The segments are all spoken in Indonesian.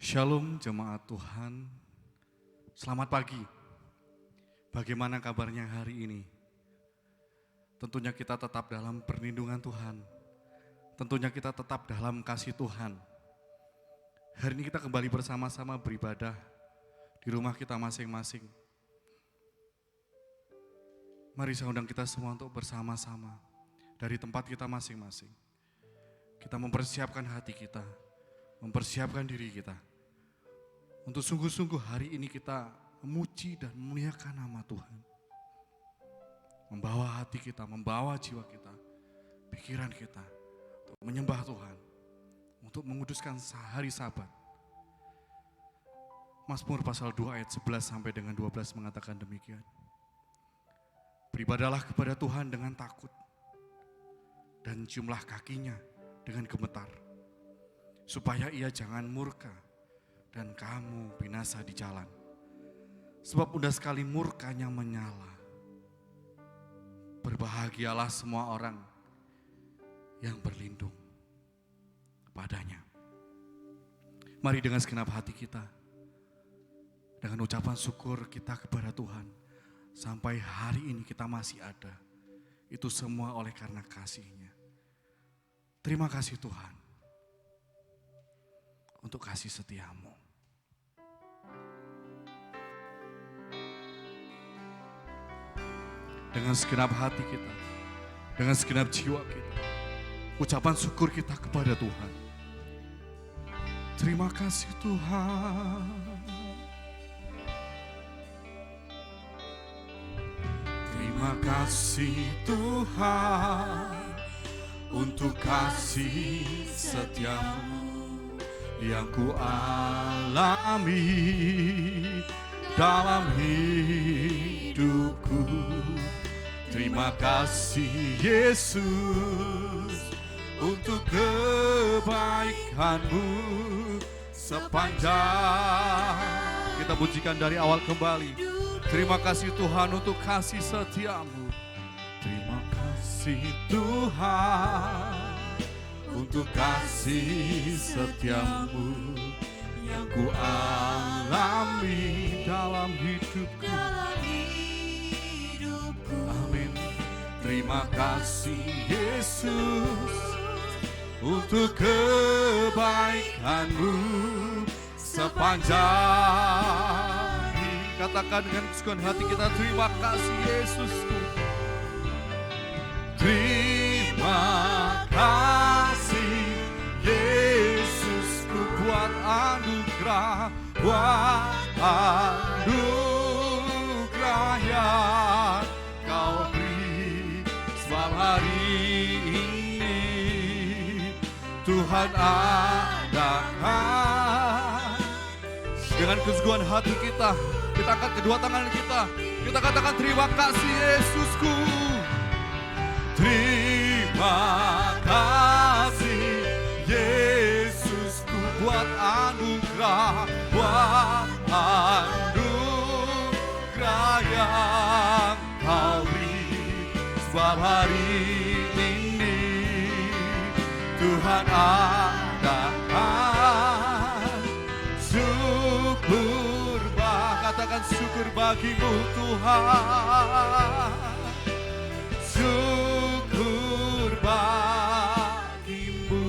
Shalom jemaat Tuhan, selamat pagi. Bagaimana kabarnya hari ini? Tentunya kita tetap dalam perlindungan Tuhan. Tentunya kita tetap dalam kasih Tuhan. Hari ini kita kembali bersama-sama beribadah di rumah kita masing-masing. Mari saya undang kita semua untuk bersama-sama dari tempat kita masing-masing. Kita mempersiapkan hati kita, mempersiapkan diri kita. Untuk sungguh-sungguh hari ini kita memuji dan memuliakan nama Tuhan. Membawa hati kita, membawa jiwa kita, pikiran kita untuk menyembah Tuhan, untuk menguduskan hari Sabat. Mazmur pasal 2 ayat 11 sampai dengan 12 mengatakan demikian. Beribadahlah kepada Tuhan dengan takut dan ciumlah kakinya dengan gemetar, supaya ia jangan murka dan kamu binasa di jalan. Sebab udah sekali murkanya menyala. Berbahagialah semua orang yang berlindung kepadanya. Mari dengan segenap hati kita, dengan ucapan syukur kita kepada Tuhan, sampai hari ini kita masih ada. Itu semua oleh karena kasih-Nya. Terima kasih Tuhan untuk kasih setiamu. Dengan segenap hati kita, dengan segenap jiwa kita, ucapan syukur kita kepada Tuhan. Terima kasih Tuhan. Terima kasih Tuhan untuk kasih setiamu yang ku alami dalam hidupku. Terima kasih Yesus untuk kebaikan-Mu sepanjang. Kita pujikan dari awal kembali. Terima kasih Tuhan untuk kasih setia-Mu. Terima kasih Tuhan untuk kasih setia-Mu yang ku alami dalam hidupku. Amin. Terima kasih Yesus untuk kebaikan-Mu sepanjang. Katakan dengan kesungguhan hati kita, terima kasih Yesusku. Terima kasih Yesusku buat anugerah, yang Kau beri setiap hari ini. Tuhan adakan. Dengan kesungguhan hati kita angkat kedua tangan kita katakan terima kasih Yesusku. Terima kasih Yesusku buat anugerah, yang Kau beri setiap hari ini. Tuhan adakan. Syukur, katakan syukur bagi-Mu Tuhan. Syukur bagi-Mu.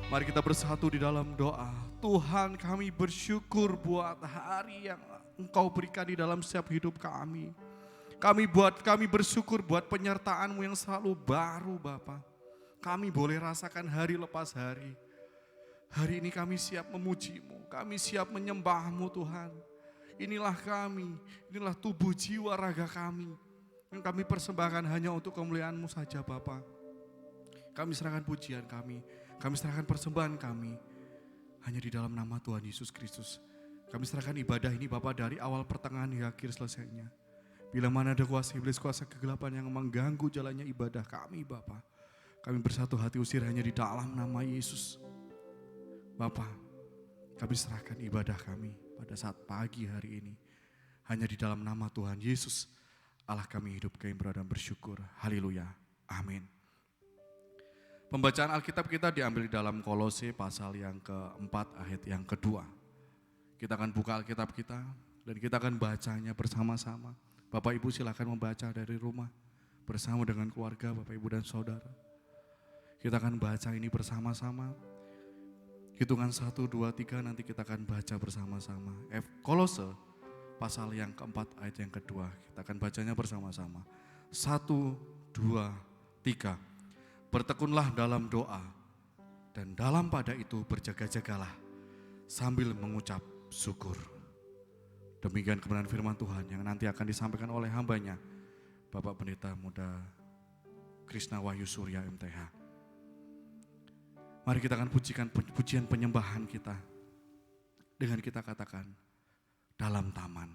Mari kita bersatu di dalam doa. Tuhan, kami bersyukur buat hari yang Engkau berikan di dalam setiap hidup kami. Kami bersyukur buat penyertaan-Mu yang selalu baru Bapa. Kami boleh rasakan hari lepas hari. Hari ini kami siap memuji-Mu, kami siap menyembah-Mu Tuhan. Inilah kami, inilah tubuh jiwa raga kami yang kami persembahkan hanya untuk kemuliaan-Mu saja Bapa. Kami serahkan pujian kami serahkan persembahan kami hanya di dalam nama Tuhan Yesus Kristus. Kami serahkan ibadah ini Bapa dari awal pertengahan hingga akhir selesainya. Bila mana ada kuasa iblis, kuasa kegelapan yang mengganggu jalannya ibadah kami Bapa, kami bersatu hati usir hanya di dalam nama Yesus. Bapa, kami serahkan ibadah kami pada saat pagi hari ini hanya di dalam nama Tuhan Yesus, Allah kami hidup, kami berada bersyukur. Haleluya. Amin. Pembacaan Alkitab kita diambil dalam Kolose pasal yang keempat ayat yang kedua. Kita akan buka Alkitab kita dan kita akan bacanya bersama-sama. Bapak Ibu silakan membaca dari rumah bersama dengan keluarga Bapak Ibu dan Saudara. Kita akan baca ini bersama-sama. Hitungan 1, 2, 3 nanti kita akan baca bersama-sama. Kolose pasal yang keempat ayat yang kedua. Kita akan bacanya bersama-sama. 1, 2, 3. Bertekunlah dalam doa dan dalam pada itu berjaga-jagalah sambil mengucap syukur. Demikian kebenaran firman Tuhan yang nanti akan disampaikan oleh hambanya Bapak Pendeta Muda Krishna Wahyu Surya MTH. Mari kita akan pujikan pujian penyembahan kita dengan kita katakan dalam taman.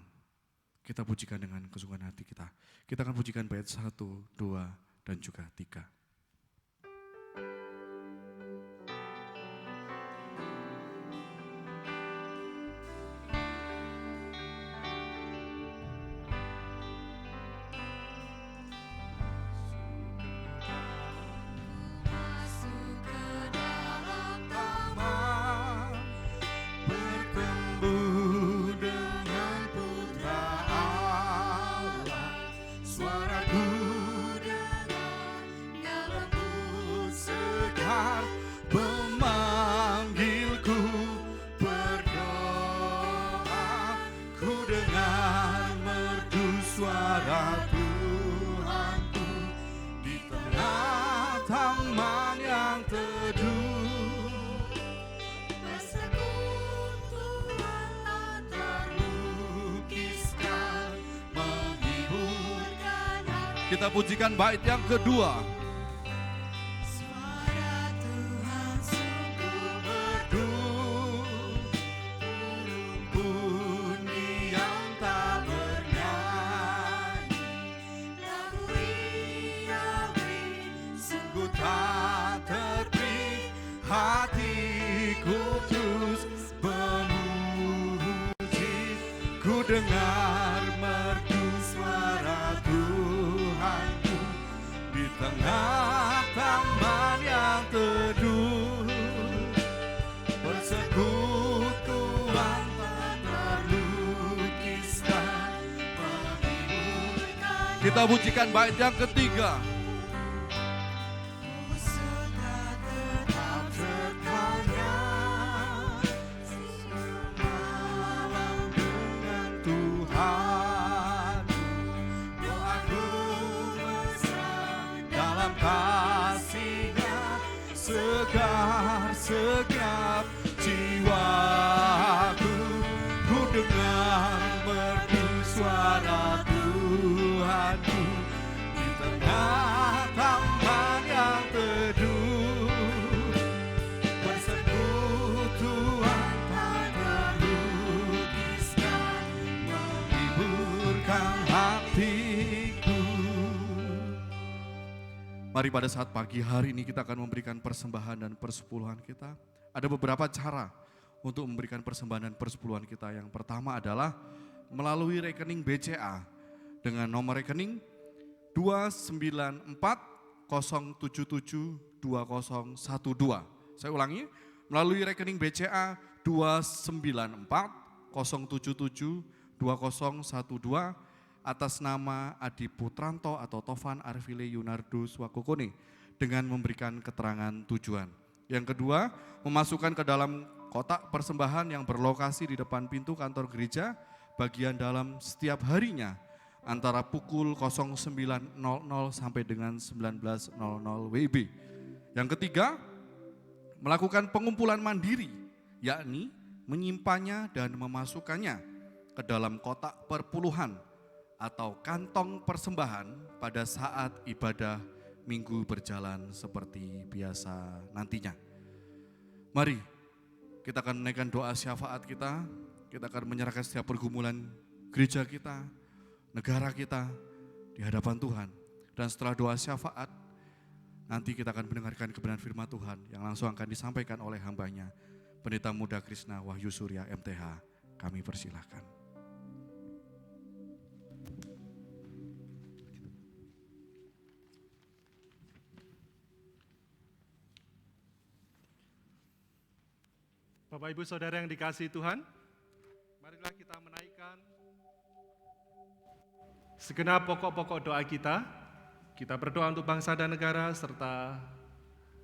Kita pujikan dengan kesungguhan hati kita. Kita akan pujikan bait 1, 2 dan juga 3. Kita pujikan bait yang kedua. Suara Tuhan sungguh merdu, bunyi yang tak bernyanyi, lagu Yahweh sungguh tak terpik, hatiku terus memuji, ku dengar merdu suara Tuhanku di tengah taman yang teduh, persekutuan tak terlukiskan, menghiburkan. Kita pujikan bait yang ketiga. Segenap jiwaku, ku dengar merdu suara Tuhanku di tengah taman yang teduh, persekutuan tak terlukiskan, menghiburkan hatiku. Mari pada saat pagi hari ini kita akan memberikan persembahan dan persepuluhan kita. Ada beberapa cara untuk memberikan persembahan dan persepuluhan kita. Yang pertama adalah melalui rekening BCA dengan nomor rekening 29407720012. Saya ulangi, melalui rekening BCA 29407720012 atas nama Adi Putranto atau Tovan Arvile Yunardo Swakokone dengan memberikan keterangan tujuan. Yang kedua, memasukkan ke dalam kotak persembahan yang berlokasi di depan pintu kantor gereja bagian dalam setiap harinya antara pukul 09.00 sampai dengan 19.00 WIB. Yang ketiga, melakukan pengumpulan mandiri, yakni menyimpannya dan memasukkannya ke dalam kotak perpuluhan atau kantong persembahan pada saat ibadah minggu berjalan seperti biasa nantinya. Mari kita akan menaikkan doa syafaat kita akan menyerahkan setiap pergumulan gereja kita, negara kita di hadapan Tuhan. Dan setelah doa syafaat, nanti kita akan mendengarkan kebenaran firman Tuhan yang langsung akan disampaikan oleh hambanya, Pendeta Muda Krishna Wahyu Surya MTH. Kami persilahkan. Bapak Ibu Saudara yang dikasihi Tuhan, marilah kita menaikkan segenap pokok-pokok doa kita. Kita berdoa untuk bangsa dan negara serta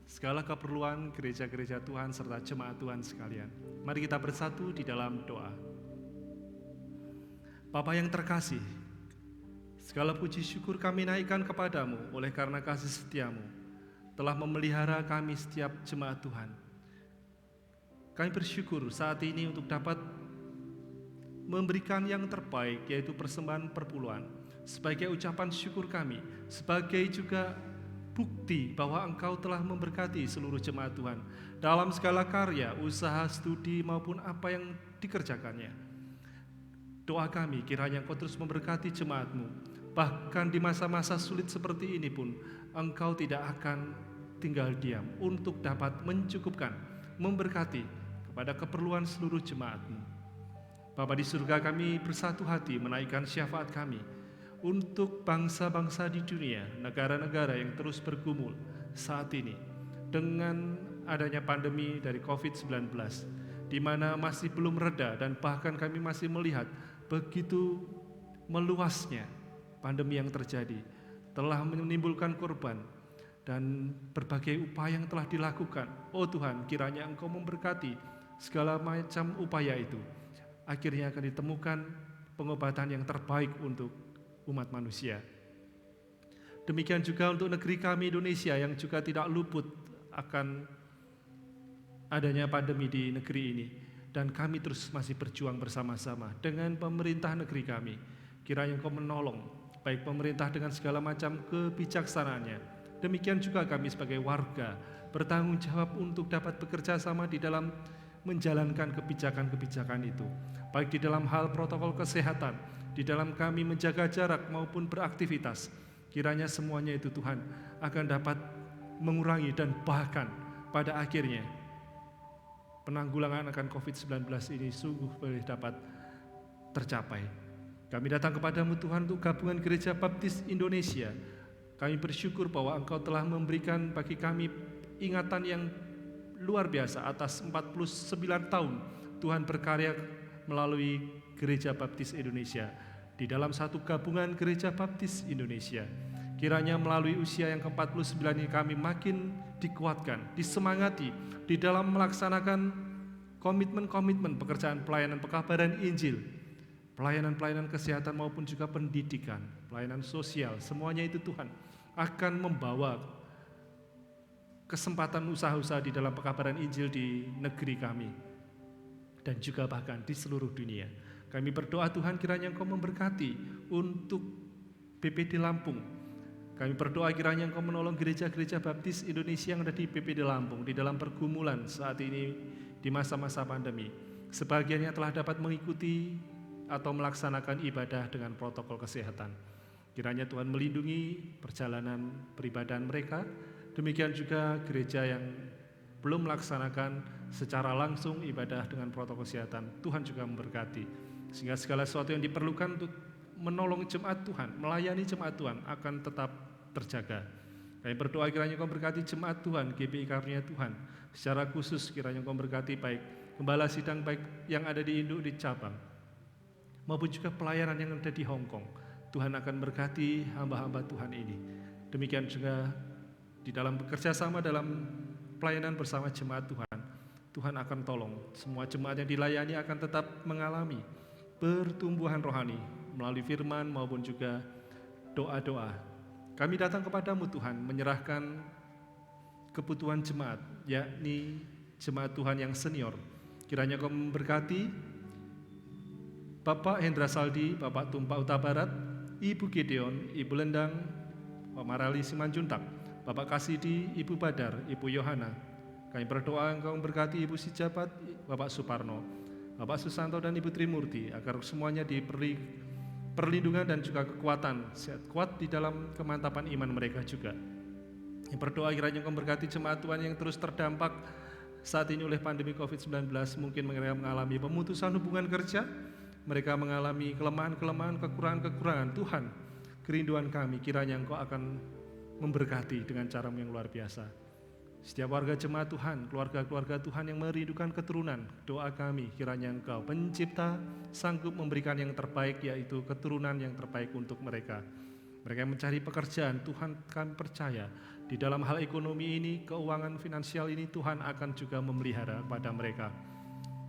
segala keperluan gereja-gereja Tuhan serta jemaat Tuhan sekalian. Mari kita bersatu di dalam doa. Bapa yang terkasih, segala puji syukur kami naikkan kepadamu oleh karena kasih setiamu telah memelihara kami setiap jemaat Tuhan. Kami bersyukur saat ini untuk dapat memberikan yang terbaik, yaitu persembahan perpuluhan, sebagai ucapan syukur kami, sebagai juga bukti bahwa Engkau telah memberkati seluruh jemaat Tuhan dalam segala karya, usaha, studi maupun apa yang dikerjakannya. Doa kami kiranya Engkau terus memberkati jemaat-Mu, bahkan di masa-masa sulit seperti ini pun Engkau tidak akan tinggal diam untuk dapat mencukupkan, memberkati kepada keperluan seluruh jemaat-Mu. Bapa di surga, kami bersatu hati menaikkan syafaat kami untuk bangsa-bangsa di dunia, negara-negara yang terus bergumul saat ini dengan adanya pandemi dari COVID-19, di mana masih belum reda dan bahkan kami masih melihat begitu meluasnya pandemi yang terjadi, telah menimbulkan korban dan berbagai upaya yang telah dilakukan. Oh Tuhan, kiranya Engkau memberkati segala macam upaya itu, akhirnya akan ditemukan pengobatan yang terbaik untuk umat manusia. Demikian juga untuk negeri kami Indonesia yang juga tidak luput akan adanya pandemi di negeri ini. Dan kami terus masih berjuang bersama-sama dengan pemerintah negeri kami. Kiranya Engkau menolong, baik pemerintah dengan segala macam kebijaksanaannya. Demikian juga kami sebagai warga bertanggung jawab untuk dapat bekerja sama di dalam menjalankan kebijakan-kebijakan itu, baik di dalam hal protokol kesehatan, di dalam kami menjaga jarak maupun beraktivitas. Kiranya semuanya itu Tuhan akan dapat mengurangi dan bahkan pada akhirnya penanggulangan akan COVID-19 ini sungguh boleh dapat tercapai. Kami datang kepadamu Tuhan untuk gabungan Gereja Baptis Indonesia. Kami bersyukur bahwa Engkau telah memberikan bagi kami ingatan yang luar biasa atas 49 tahun Tuhan berkarya melalui Gereja Baptis Indonesia di dalam satu gabungan Gereja Baptis Indonesia. Kiranya melalui usia yang ke-49 ini kami makin dikuatkan, disemangati di dalam melaksanakan komitmen-komitmen pekerjaan pelayanan pekabaran Injil, pelayanan-pelayanan kesehatan maupun juga pendidikan, pelayanan sosial. Semuanya itu Tuhan akan membawa kesempatan usaha-usaha di dalam pekabaran Injil di negeri kami dan juga bahkan di seluruh dunia. Kami berdoa Tuhan kiranya Engkau memberkati untuk BPD Lampung. Kami berdoa kiranya Engkau menolong gereja-gereja Baptis Indonesia yang ada di BPD Lampung di dalam pergumulan saat ini di masa-masa pandemi. Sebagiannya telah dapat mengikuti atau melaksanakan ibadah dengan protokol kesehatan. Kiranya Tuhan melindungi perjalanan peribadahan mereka. Demikian juga gereja yang belum melaksanakan secara langsung ibadah dengan protokol kesehatan, Tuhan juga memberkati. Sehingga segala sesuatu yang diperlukan untuk menolong jemaat Tuhan, melayani jemaat Tuhan akan tetap terjaga. Kami berdoa kiranya Engkau berkati jemaat Tuhan, GPI Karunia Tuhan. Secara khusus kiranya Engkau berkati baik gembala sidang baik yang ada di induk di cabang, maupun juga pelayanan yang ada di Hong Kong. Tuhan akan berkati hamba-hamba Tuhan ini. Demikian juga di dalam bekerja sama dalam pelayanan bersama jemaat Tuhan, Tuhan akan tolong semua jemaat yang dilayani akan tetap mengalami pertumbuhan rohani melalui firman maupun juga doa-doa. Kami datang kepadamu Tuhan menyerahkan kebutuhan jemaat, yakni jemaat Tuhan yang senior. Kiranya Kau memberkati Bapak Hendra Saldi, Bapak Tumpah Uta Barat, Ibu Gideon, Ibu Lendang, Pak Marali Simanjuntak, Bapak Kasidi, Ibu Badar, Ibu Yohana. Kami berdoa Engkau memberkati Ibu Sijabat, Bapak Suparno, Bapak Susanto dan Ibu Trimurti, agar semuanya diberi perlindungan dan juga kekuatan, sehat kuat di dalam kemantapan iman mereka juga. Yang berdoa kiranya Engkau memberkati jemaat Tuhan yang terus terdampak saat ini oleh pandemi COVID-19. Mungkin mereka mengalami pemutusan hubungan kerja, mereka mengalami kelemahan-kelemahan, kekurangan-kekurangan. Tuhan, kerinduan kami kiranya Engkau akan memberkati dengan cara yang luar biasa. Setiap warga jemaat Tuhan, keluarga-keluarga Tuhan yang merindukan keturunan, doa kami kiranya Engkau pencipta sanggup memberikan yang terbaik, yaitu keturunan yang terbaik untuk mereka. Mereka yang mencari pekerjaan, Tuhan kami percaya di dalam hal ekonomi ini, keuangan finansial ini Tuhan akan juga memelihara pada mereka.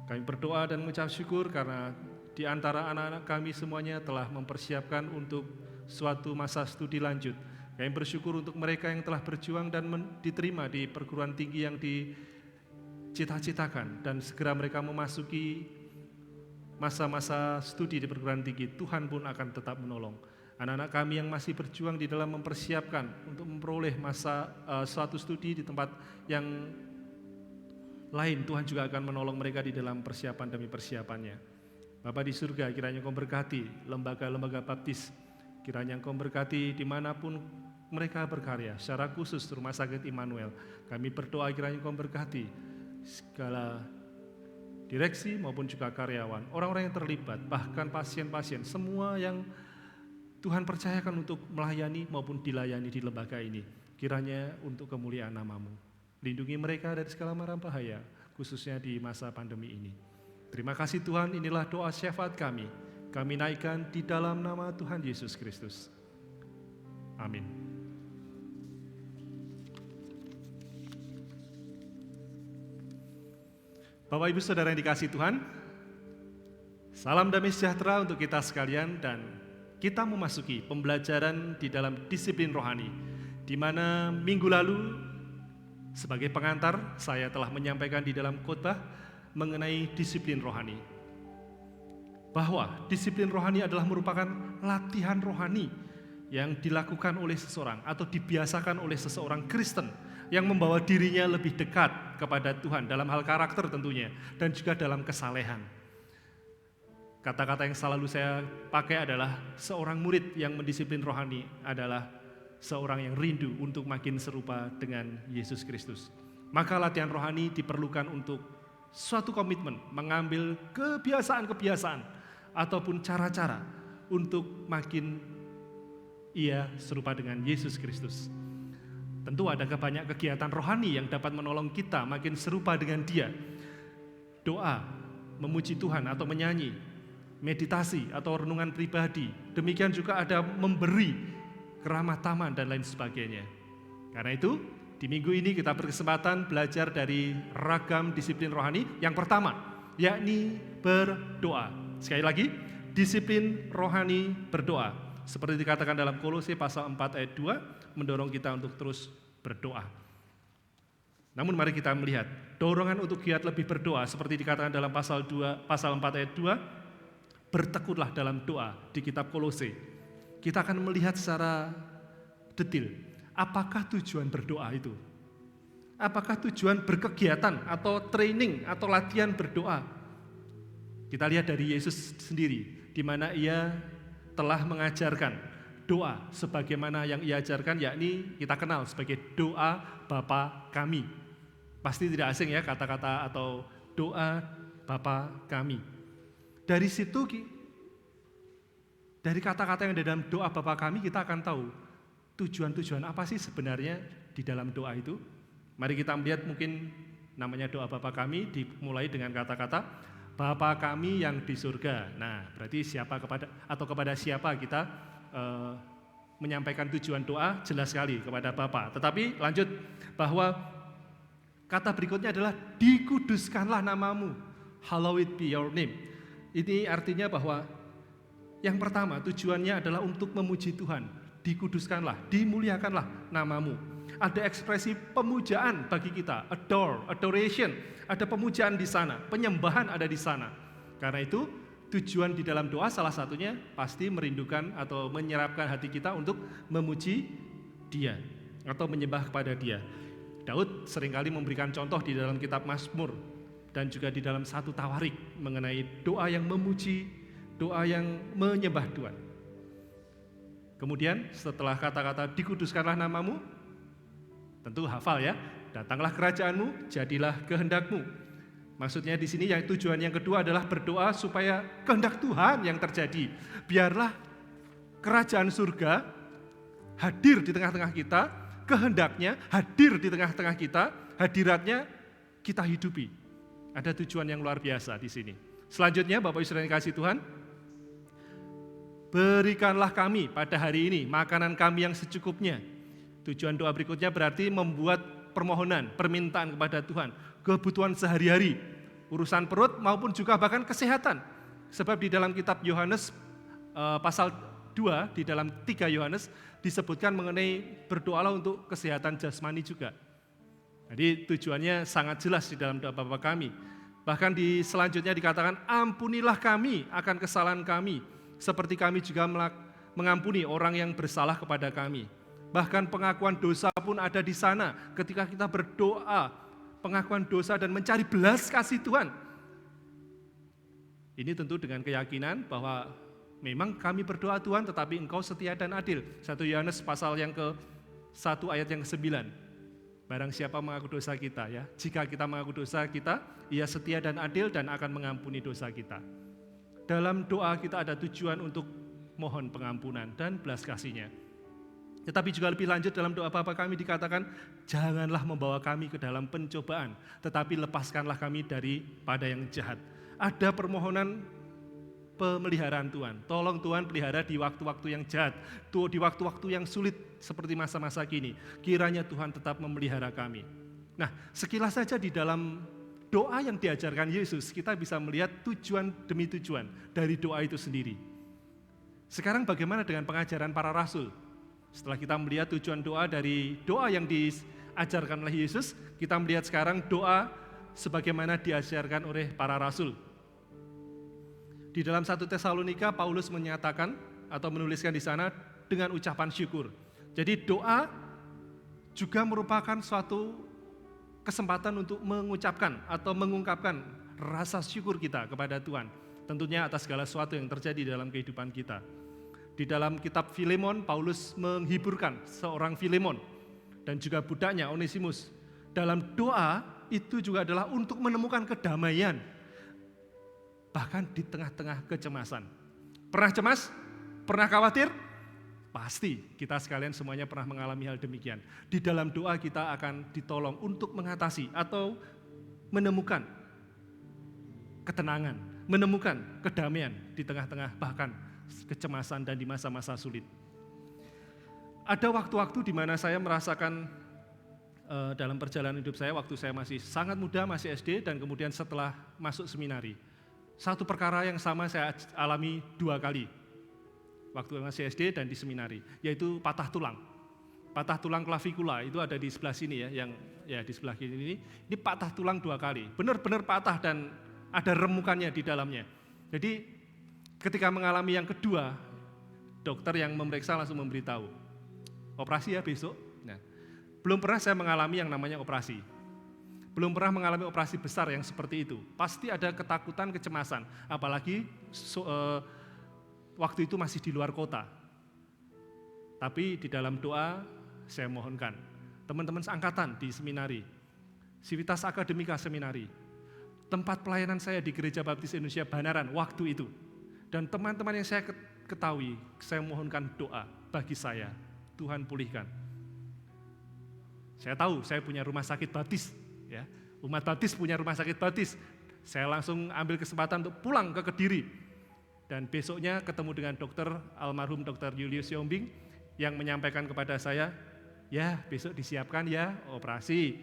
Kami berdoa dan mengucap syukur karena di antara anak-anak kami semuanya telah mempersiapkan untuk suatu masa studi lanjut. Kami bersyukur untuk mereka yang telah berjuang dan diterima di perguruan tinggi yang dicita-citakan, dan segera mereka memasuki masa-masa studi di perguruan tinggi. Tuhan pun akan tetap menolong. Anak-anak kami yang masih berjuang di dalam mempersiapkan untuk memperoleh suatu studi di tempat yang lain, Tuhan juga akan menolong mereka di dalam persiapan demi persiapannya. Bapa di surga, kiranya Engkau berkati lembaga-lembaga baptis, kiranya Engkau berkati dimanapun mereka berkarya, secara khusus Rumah Sakit Immanuel. Kami berdoa kiranya Engkau berkati segala direksi maupun juga karyawan, orang-orang yang terlibat, bahkan pasien-pasien, semua yang Tuhan percayakan untuk melayani maupun dilayani di lembaga ini. Kiranya untuk kemuliaan nama-Mu. Lindungi mereka dari segala mara bahaya, khususnya di masa pandemi ini. Terima kasih Tuhan, inilah doa syafaat kami. Kami naikkan di dalam nama Tuhan Yesus Kristus. Amin. Bapak Ibu Saudara yang dikasihi Tuhan, salam damai sejahtera untuk kita sekalian, dan kita memasuki pembelajaran di dalam disiplin rohani, di mana minggu lalu sebagai pengantar saya telah menyampaikan di dalam khotbah mengenai disiplin rohani, bahwa disiplin rohani adalah merupakan latihan rohani yang dilakukan oleh seseorang atau dibiasakan oleh seseorang Kristen yang membawa dirinya lebih dekat kepada Tuhan dalam hal karakter tentunya, dan juga dalam kesalehan. Kata-kata yang selalu saya pakai adalah seorang murid yang mendisiplin rohani adalah seorang yang rindu untuk makin serupa dengan Yesus Kristus. Maka latihan rohani diperlukan untuk suatu komitmen, mengambil kebiasaan-kebiasaan ataupun cara-cara untuk makin ia serupa dengan Yesus Kristus. Tentu ada banyak kegiatan rohani yang dapat menolong kita makin serupa dengan Dia. Doa, memuji Tuhan atau menyanyi, meditasi atau renungan pribadi. Demikian juga ada memberi, keramah tamah dan lain sebagainya. Karena itu, di minggu ini kita berkesempatan belajar dari ragam disiplin rohani. Yang pertama, yakni berdoa. Sekali lagi, disiplin rohani berdoa. Seperti dikatakan dalam Kolose pasal 4 ayat 2, mendorong kita untuk terus berdoa. Namun mari kita melihat dorongan untuk giat lebih berdoa seperti dikatakan dalam pasal 4 ayat 2, bertekunlah dalam doa di kitab Kolose. Kita akan melihat secara detail apakah tujuan berdoa itu. Apakah tujuan berkegiatan atau training atau latihan berdoa. Kita lihat dari Yesus sendiri, di mana Ia telah mengajarkan doa sebagaimana yang Ia ajarkan, yakni kita kenal sebagai doa Bapa kami. Pasti tidak asing ya kata-kata atau doa Bapa kami. Dari situ, dari kata-kata yang ada dalam doa Bapa kami, kita akan tahu tujuan-tujuan apa sih sebenarnya di dalam doa itu. Mari kita melihat, mungkin namanya doa Bapa kami dimulai dengan kata-kata Bapa kami yang di surga. Nah, berarti kepada siapa kita menyampaikan tujuan doa, jelas sekali kepada Bapa. Tetapi lanjut, bahwa kata berikutnya adalah dikuduskanlah namamu, hallowed be your name. Ini artinya bahwa yang pertama tujuannya adalah untuk memuji Tuhan, dikuduskanlah, dimuliakanlah namamu. Ada ekspresi pemujaan bagi kita, adoration, ada pemujaan di sana, penyembahan ada di sana. Karena itu tujuan di dalam doa salah satunya pasti merindukan atau menyerapkan hati kita untuk memuji Dia atau menyembah kepada Dia. Daud seringkali memberikan contoh di dalam kitab Mazmur dan juga di dalam 1 Tawarik mengenai doa yang memuji, doa yang menyembah Tuhan. Kemudian setelah kata-kata dikuduskanlah namamu, tentu hafal ya, datanglah kerajaanmu, jadilah kehendakmu. Maksudnya di sini yang tujuan yang kedua adalah berdoa supaya kehendak Tuhan yang terjadi. Biarlah kerajaan surga hadir di tengah-tengah kita, kehendaknya hadir di tengah-tengah kita, hadiratnya kita hidupi. Ada tujuan yang luar biasa di sini. Selanjutnya Bapak Ibu Saudara yang kasih Tuhan, berikanlah kami pada hari ini makanan kami yang secukupnya. Tujuan doa berikutnya berarti membuat permohonan, permintaan kepada Tuhan, kebutuhan sehari-hari, urusan perut maupun juga bahkan kesehatan. Sebab di dalam kitab Yohanes pasal 2, di dalam 3 Yohanes disebutkan mengenai berdoalah untuk kesehatan jasmani juga. Jadi tujuannya sangat jelas di dalam doa Bapa kami. Bahkan di selanjutnya dikatakan, ampunilah kami akan kesalahan kami, seperti kami juga mengampuni orang yang bersalah kepada kami. Bahkan pengakuan dosa pun ada di sana ketika kita berdoa, pengakuan dosa dan mencari belas kasih Tuhan. Ini tentu dengan keyakinan bahwa memang kami berdoa Tuhan, tetapi Engkau setia dan adil. 1 Yohanes pasal yang ke-1 ayat yang ke-9. Barang siapa mengaku dosa kita ya, jika kita mengaku dosa kita, Ia setia dan adil dan akan mengampuni dosa kita. Dalam doa kita ada tujuan untuk mohon pengampunan dan belas kasih-Nya. Tetapi juga lebih lanjut dalam doa Bapa kami dikatakan, janganlah membawa kami ke dalam pencobaan, tetapi lepaskanlah kami daripada yang jahat. Ada permohonan pemeliharaan Tuhan. Tolong Tuhan pelihara di waktu-waktu yang jahat, di waktu-waktu yang sulit seperti masa-masa kini. Kiranya Tuhan tetap memelihara kami. Nah, sekilas saja di dalam doa yang diajarkan Yesus, kita bisa melihat tujuan demi tujuan dari doa itu sendiri. Sekarang bagaimana dengan pengajaran para rasul? Setelah kita melihat tujuan doa dari doa yang diajarkan oleh Yesus, kita melihat sekarang doa sebagaimana diajarkan oleh para rasul. Di dalam 1 Tesalonika, Paulus menyatakan atau menuliskan di sana dengan ucapan syukur. Jadi doa juga merupakan suatu kesempatan untuk mengucapkan atau mengungkapkan rasa syukur kita kepada Tuhan. Tentunya atas segala sesuatu yang terjadi dalam kehidupan kita. Di dalam kitab Filemon, Paulus menghiburkan seorang Filemon dan juga budaknya Onesimus. Dalam doa itu juga adalah untuk menemukan kedamaian, bahkan di tengah-tengah kecemasan. Pernah cemas? Pernah khawatir? Pasti kita sekalian semuanya pernah mengalami hal demikian. Di dalam doa kita akan ditolong untuk mengatasi atau menemukan ketenangan, menemukan kedamaian di tengah-tengah bahkan kecemasan dan di masa-masa sulit. Ada waktu-waktu di mana saya merasakan dalam perjalanan hidup saya, waktu saya masih sangat muda, masih SD, dan kemudian setelah masuk seminari. Satu perkara yang sama saya alami 2 kali, waktu masih SD dan di seminari, yaitu patah tulang. Patah tulang klavikula, itu ada di sebelah sini ya, yang ya di sebelah kiri ini patah tulang 2 kali, benar-benar patah dan ada remukannya di dalamnya. Jadi ketika mengalami yang kedua, dokter yang memeriksa langsung memberitahu, operasi ya besok. Nah, belum pernah saya mengalami yang namanya operasi. Belum pernah mengalami operasi besar yang seperti itu. Pasti ada ketakutan, kecemasan. Apalagi waktu itu masih di luar kota. Tapi di dalam doa saya mohonkan, teman-teman seangkatan di seminari, Civitas Akademika Seminari, tempat pelayanan saya di Gereja Baptis Indonesia Banaran waktu itu. Dan teman-teman yang saya ketahui, saya mohonkan doa bagi saya, Tuhan pulihkan. Saya tahu saya punya rumah sakit baptis, ya, umat baptis punya rumah sakit baptis. Saya langsung ambil kesempatan untuk pulang ke Kediri. Dan besoknya ketemu dengan almarhum dokter Julius Yombing yang menyampaikan kepada saya, ya besok disiapkan ya operasi.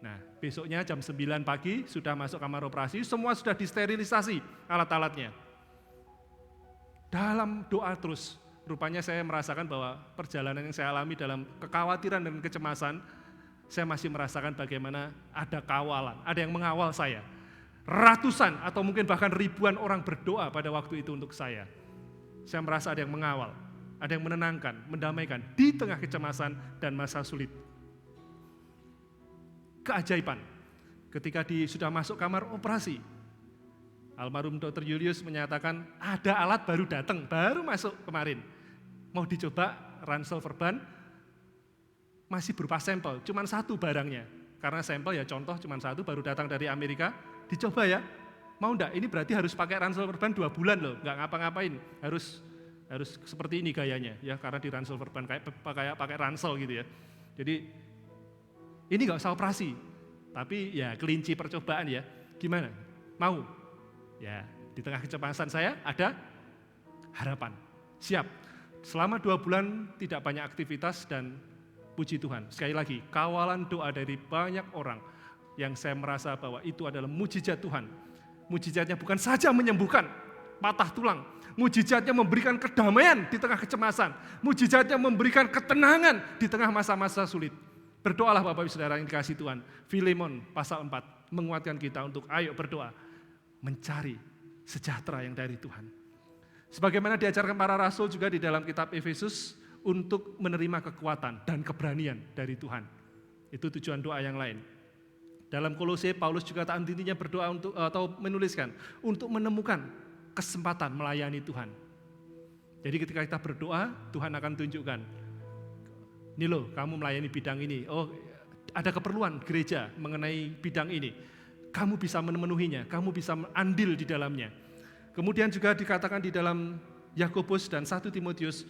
Nah besoknya jam 9 pagi sudah masuk kamar operasi, semua sudah disterilisasi alat-alatnya. Dalam doa terus, rupanya saya merasakan bahwa perjalanan yang saya alami dalam kekhawatiran dan kecemasan, saya masih merasakan bagaimana ada kawalan, ada yang mengawal saya. Ratusan atau mungkin bahkan ribuan orang berdoa pada waktu itu untuk saya. Saya merasa ada yang mengawal, ada yang menenangkan, mendamaikan di tengah kecemasan dan masa sulit. Keajaiban, ketika sudah masuk kamar operasi, almarhum Dr. Julius menyatakan ada alat baru datang, baru masuk kemarin. Mau dicoba ransel verban, masih berupa sampel, cuma 1 barangnya. Karena sampel ya contoh cuma 1, baru datang dari Amerika, dicoba ya. Mau enggak? Ini berarti harus pakai ransel verban 2 bulan loh, enggak ngapa-ngapain. Harus seperti ini gayanya ya, karena di ransel verban kayak pakai ransel gitu ya. Jadi ini nggak usah operasi, tapi ya kelinci percobaan ya. Gimana? Mau? Ya, di tengah kecemasan saya ada harapan. Siap. Selama 2 bulan tidak banyak aktivitas dan puji Tuhan. Sekali lagi, kawalan doa dari banyak orang yang saya merasa bahwa itu adalah mujizat Tuhan. Mujizatnya bukan saja menyembuhkan patah tulang, mujizatnya memberikan kedamaian di tengah kecemasan, mujizatnya memberikan ketenangan di tengah masa-masa sulit. Berdoalah Bapak Ibu Saudara yang dikasihi Tuhan. Filemon pasal 4 menguatkan kita untuk ayo berdoa, mencari sejahtera yang dari Tuhan. Sebagaimana diajarkan para rasul juga di dalam kitab Efesus untuk menerima kekuatan dan keberanian dari Tuhan. Itu tujuan doa yang lain. Dalam Kolose, Paulus juga tak henti-hentinya berdoa untuk atau menuliskan untuk menemukan kesempatan melayani Tuhan. Jadi ketika kita berdoa, Tuhan akan tunjukkan, ini loh kamu melayani bidang ini, oh ada keperluan gereja mengenai bidang ini, kamu bisa memenuhinya, kamu bisa andil di dalamnya. Kemudian juga dikatakan di dalam Yakobus dan 1 Timotius,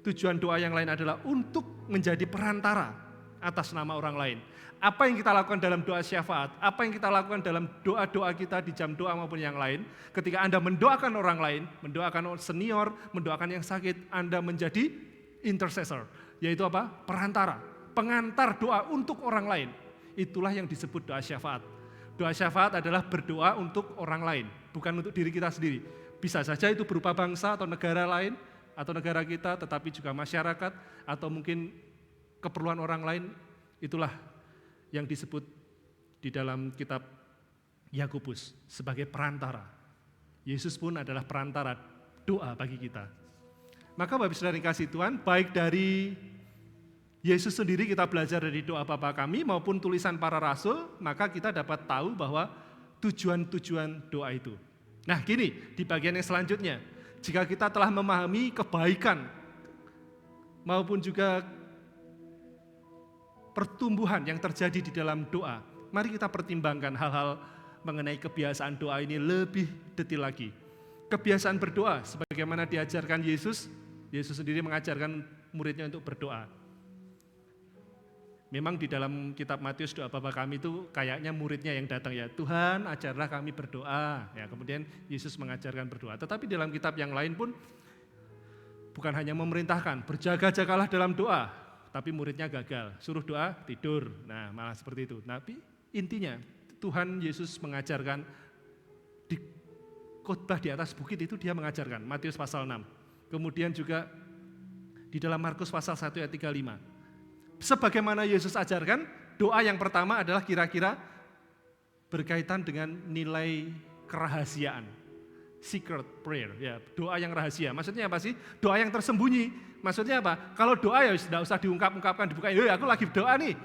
tujuan doa yang lain adalah untuk menjadi perantara atas nama orang lain. Apa yang kita lakukan dalam doa syafaat, apa yang kita lakukan dalam doa-doa kita di jam doa maupun yang lain, ketika Anda mendoakan orang lain, mendoakan senior, mendoakan yang sakit, Anda menjadi intercessor, yaitu apa? Perantara, pengantar doa untuk orang lain. Itulah yang disebut doa syafaat. Doa syafaat adalah berdoa untuk orang lain, bukan untuk diri kita sendiri. Bisa saja itu berupa bangsa atau negara lain, atau negara kita, tetapi juga masyarakat, atau mungkin keperluan orang lain. Itulah yang disebut di dalam kitab Yakobus sebagai perantara. Yesus pun adalah perantara doa bagi kita. Maka Bapak Saudara yang kasih Tuhan, baik dari Yesus sendiri kita belajar dari doa Bapa kami maupun tulisan para rasul, maka kita dapat tahu bahwa tujuan-tujuan doa itu. Nah gini, di bagian yang selanjutnya, jika kita telah memahami kebaikan maupun juga pertumbuhan yang terjadi di dalam doa, mari kita pertimbangkan hal-hal mengenai kebiasaan doa ini lebih detail lagi. Kebiasaan berdoa, sebagaimana diajarkan Yesus sendiri mengajarkan muridnya untuk berdoa. Memang di dalam kitab Matius doa Bapa kami itu kayaknya muridnya yang datang ya, Tuhan ajarlah kami berdoa. Ya, kemudian Yesus mengajarkan berdoa. Tetapi dalam kitab yang lain pun bukan hanya memerintahkan, berjaga-jagalah dalam doa, tapi muridnya gagal, suruh doa, tidur. Nah, malah seperti itu. Tapi intinya Tuhan Yesus mengajarkan di khotbah di atas bukit itu dia mengajarkan, Matius pasal 6. Kemudian juga di dalam Markus pasal 1 ayat 35. Sebagaimana Yesus ajarkan, doa yang pertama adalah kira-kira berkaitan dengan nilai kerahasiaan. Secret prayer, ya, doa yang rahasia. Maksudnya apa sih? Doa yang tersembunyi. Maksudnya apa? Kalau doa ya tidak usah diungkap-ungkapkan, dibuka, aku lagi berdoa nih.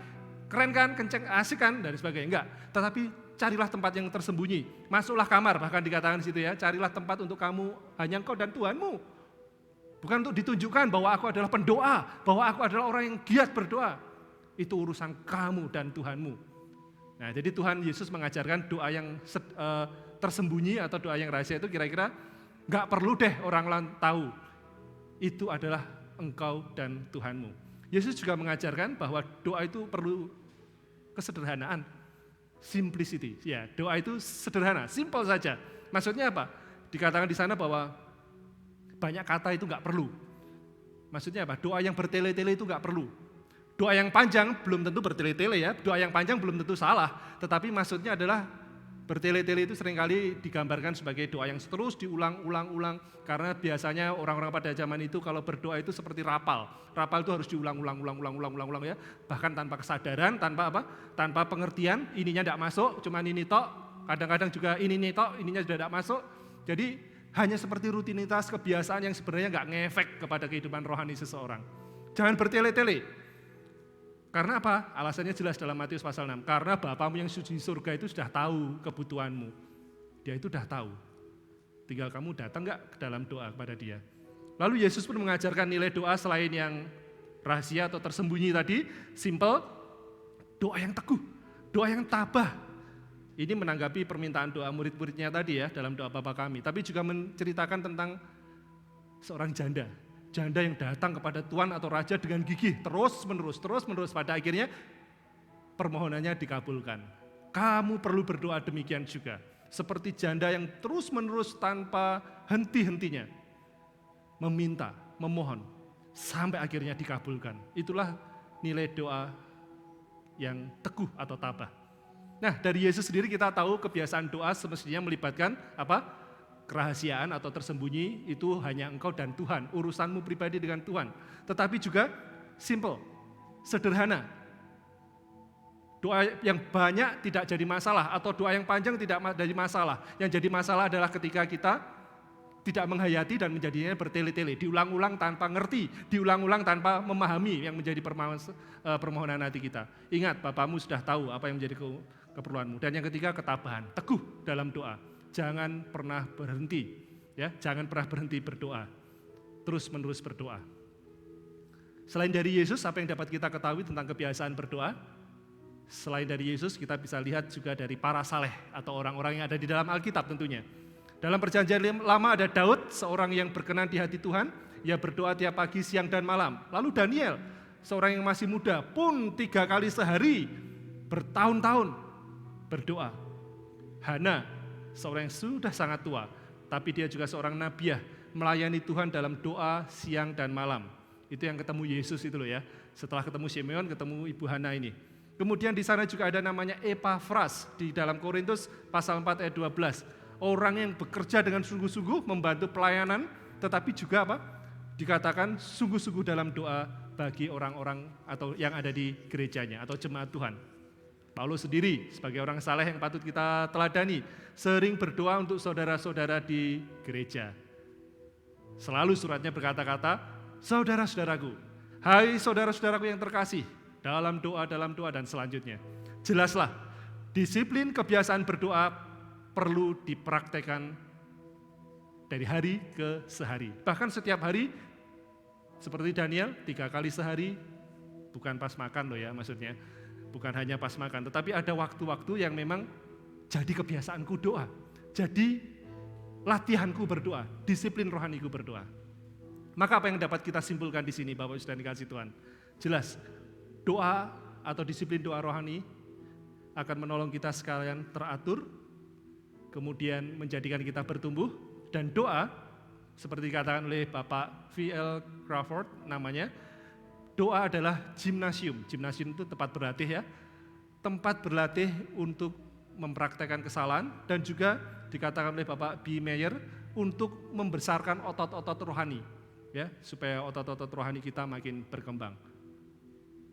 Keren kan, kenceng, asik kan, dan sebagainya. Enggak, tetapi carilah tempat yang tersembunyi. Masuklah kamar, bahkan dikatakan di situ ya, carilah tempat untuk kamu, hanya engkau dan Tuhanmu. Bukan untuk ditunjukkan bahwa aku adalah pendoa, bahwa aku adalah orang yang giat berdoa. Itu urusan kamu dan Tuhanmu. Nah, jadi Tuhan Yesus mengajarkan doa yang tersembunyi atau doa yang rahasia itu kira-kira nggak perlu deh orang lain tahu. Itu adalah engkau dan Tuhanmu. Yesus juga mengajarkan bahwa doa itu perlu kesederhanaan, simplicity. Ya, doa itu sederhana, simpel saja. Maksudnya apa? Dikatakan di sana bahwa banyak kata itu nggak perlu. Maksudnya apa? Doa yang bertele-tele itu nggak perlu. Doa yang panjang belum tentu bertele-tele ya. Doa yang panjang belum tentu salah. Tetapi maksudnya adalah bertele-tele itu seringkali digambarkan sebagai doa yang terus diulang-ulang-ulang. Karena biasanya orang-orang pada zaman itu kalau berdoa itu seperti rapal. Rapal itu harus diulang-ulang ya. Bahkan tanpa kesadaran, tanpa apa? Tanpa pengertian, ininya tidak masuk, cuman ini tok. Kadang-kadang juga ini tok, ininya sudah tidak masuk. Jadi hanya seperti rutinitas kebiasaan yang sebenarnya nggak ngefek kepada kehidupan rohani seseorang. Jangan bertele-tele. Karena apa? Alasannya jelas dalam Matius pasal 6. Karena Bapamu yang di surga itu sudah tahu kebutuhanmu. Dia itu sudah tahu. Tinggal kamu datang nggak ke dalam doa kepada dia. Lalu Yesus pun mengajarkan nilai doa selain yang rahasia atau tersembunyi tadi, simple, doa yang teguh, doa yang tabah. Ini menanggapi permintaan doa murid-muridnya tadi ya dalam doa Bapa kami. Tapi juga menceritakan tentang seorang janda. janda yang datang kepada tuan atau raja dengan gigih terus menerus pada akhirnya permohonannya dikabulkan. Kamu perlu berdoa demikian juga. Seperti janda yang terus menerus tanpa henti-hentinya meminta, memohon sampai akhirnya dikabulkan. Itulah nilai doa yang teguh atau tabah. Nah, dari Yesus sendiri kita tahu kebiasaan doa semestinya melibatkan apa? Kerahasiaan atau tersembunyi itu hanya engkau dan Tuhan, urusanmu pribadi dengan Tuhan. Tetapi juga simple, sederhana. Doa yang banyak tidak jadi masalah atau doa yang panjang tidak jadi masalah. Yang jadi masalah adalah ketika kita tidak menghayati dan menjadinya bertele-tele, diulang-ulang tanpa ngerti, diulang-ulang tanpa memahami yang menjadi permohonan hati kita. Ingat, Bapamu sudah tahu apa yang menjadi keperluanmu. Dan yang ketiga, ketabahan, teguh dalam doa. Jangan pernah berhenti, ya, jangan pernah berhenti berdoa. Terus-menerus berdoa. Selain dari Yesus, apa yang dapat kita ketahui tentang kebiasaan berdoa? Selain dari Yesus, kita bisa lihat juga dari para saleh atau orang-orang yang ada di dalam Alkitab tentunya. Dalam perjanjian lama ada Daud, seorang yang berkenan di hati Tuhan, ia berdoa tiap pagi, siang, dan malam. Lalu Daniel, seorang yang masih muda, pun 3 kali sehari, bertahun-tahun berdoa. Hana, seorang yang sudah sangat tua, tapi dia juga seorang nabiah, melayani Tuhan dalam doa siang dan malam. Itu yang ketemu Yesus itu loh ya. Setelah ketemu Simeon, ketemu Ibu Hana ini. Kemudian di sana juga ada namanya Epafras di dalam Korintus pasal 4 ayat 12. Orang yang bekerja dengan sungguh-sungguh membantu pelayanan, tetapi juga apa? Dikatakan sungguh-sungguh dalam doa bagi orang-orang atau yang ada di gerejanya atau jemaat Tuhan. Paulus sendiri sebagai orang saleh yang patut kita teladani, sering berdoa untuk saudara-saudara di gereja. Selalu suratnya berkata-kata, saudara-saudaraku, hai saudara-saudaraku yang terkasih, dalam doa dan selanjutnya. Jelaslah, disiplin kebiasaan berdoa perlu dipraktekkan dari hari ke sehari. Bahkan setiap hari, seperti Daniel, 3 kali sehari, bukan pas makan loh ya maksudnya. Bukan hanya pas makan, tetapi ada waktu-waktu yang memang jadi kebiasaanku doa. Jadi latihanku berdoa, disiplin rohaniku berdoa. Maka apa yang dapat kita simpulkan di sini Bapak Ibu dan dikasih Tuhan? Jelas, doa atau disiplin doa rohani akan menolong kita sekalian teratur, kemudian menjadikan kita bertumbuh, dan doa, seperti dikatakan oleh Bapak V.L. Crawford namanya, doa adalah gimnasium. Gimnasium itu tempat berlatih ya. Tempat berlatih untuk mempraktekkan kesalahan dan juga dikatakan oleh Bapak B. Meyer untuk membesarkan otot-otot rohani ya, supaya otot-otot rohani kita makin berkembang.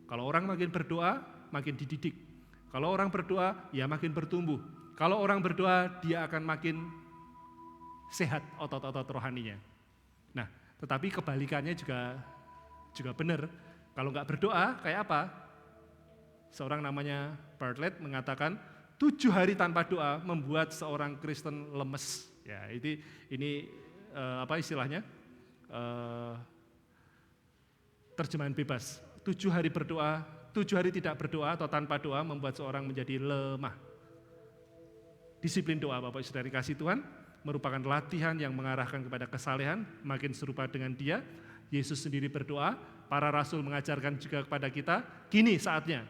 Kalau orang makin berdoa, makin dididik. Kalau orang berdoa, ya makin bertumbuh. Kalau orang berdoa, dia akan makin sehat otot-otot rohaninya. Nah, tetapi kebalikannya juga benar. Kalau nggak berdoa, kayak apa? Seorang namanya Bartlett mengatakan 7 hari tanpa doa membuat seorang Kristen lemes. Ya, ini apa istilahnya? Terjemahan bebas. 7 hari berdoa, 7 hari tidak berdoa atau tanpa doa membuat seorang menjadi lemah. Disiplin doa Bapak Saudara dikasih Tuhan merupakan latihan yang mengarahkan kepada kesalehan, makin serupa dengan Dia. Yesus sendiri berdoa. Para rasul mengajarkan juga kepada kita, kini saatnya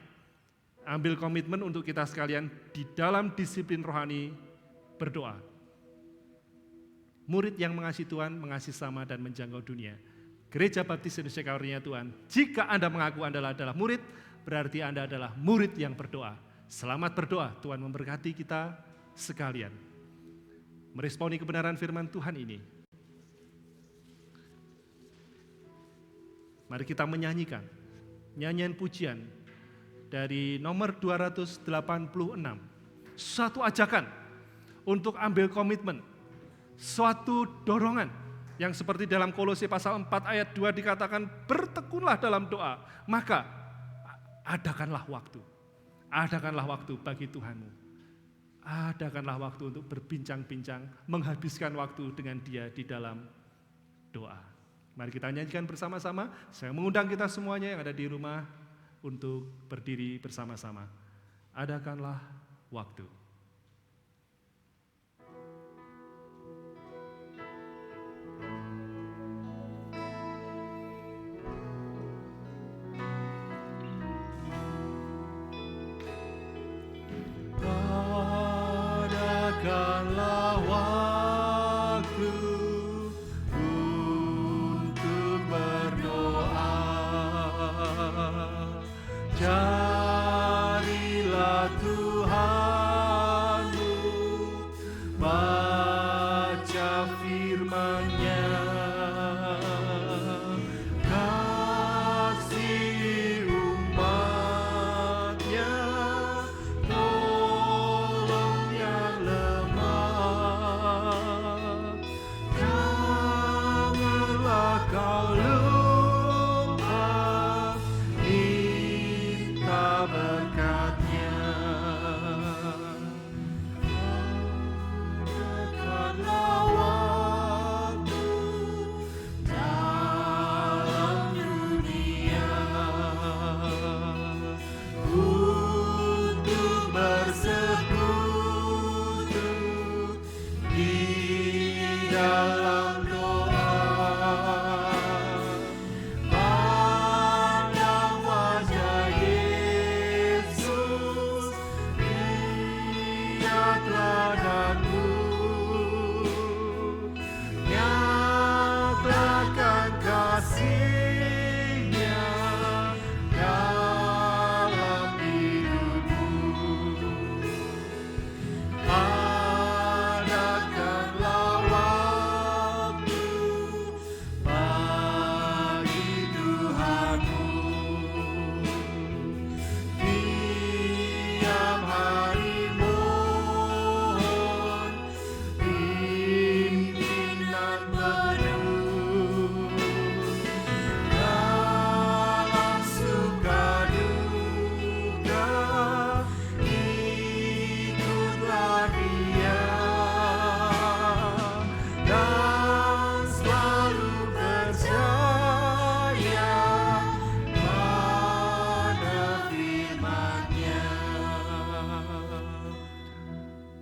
ambil komitmen untuk kita sekalian di dalam disiplin rohani berdoa. Murid yang mengasihi Tuhan, mengasihi sama dan menjangkau dunia. Gereja Baptis Indonesia Karunia Tuhan, jika Anda mengaku Anda adalah murid, berarti Anda adalah murid yang berdoa. Selamat berdoa, Tuhan memberkati kita sekalian. Meresponi kebenaran firman Tuhan ini, mari kita menyanyikan nyanyian pujian dari nomor 286. Suatu ajakan untuk ambil komitmen, suatu dorongan yang seperti dalam Kolose pasal 4 ayat 2 dikatakan bertekunlah dalam doa, maka adakanlah waktu. Adakanlah waktu bagi Tuhanmu. Adakanlah waktu untuk berbincang-bincang, menghabiskan waktu dengan Dia di dalam doa. Mari kita nyanyikan bersama-sama. Saya mengundang kita semuanya yang ada di rumah untuk berdiri bersama-sama. Adakanlah waktu.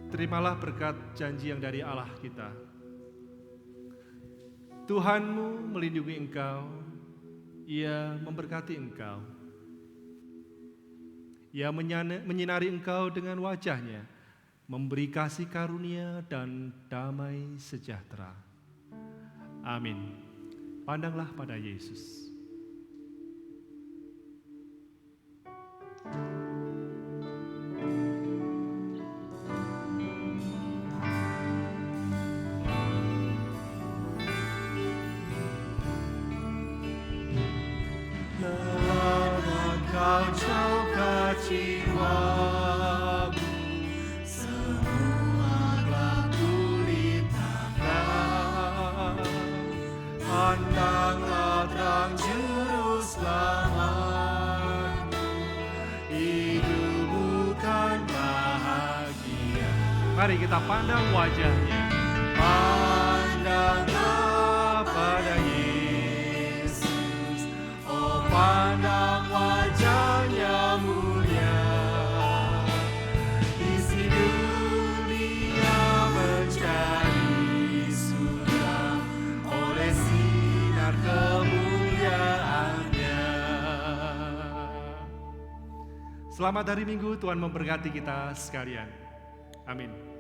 terimalah berkat janji yang dari Allah kita. Tuhanmu melindungi engkau, Ia memberkati engkau. Ia menyinari engkau dengan wajah-Nya, memberi kasih karunia dan damai sejahtera. Amin. Pandanglah pada Yesus. Mari kita pandang wajah-Nya. Pandanglah pada Yesus, oh pandang wajah-Nya mulia. Isi dunia mencari surga oleh sinar kemuliaan-Nya. Selamat hari Minggu, Tuhan memberkati kita sekalian. Amin.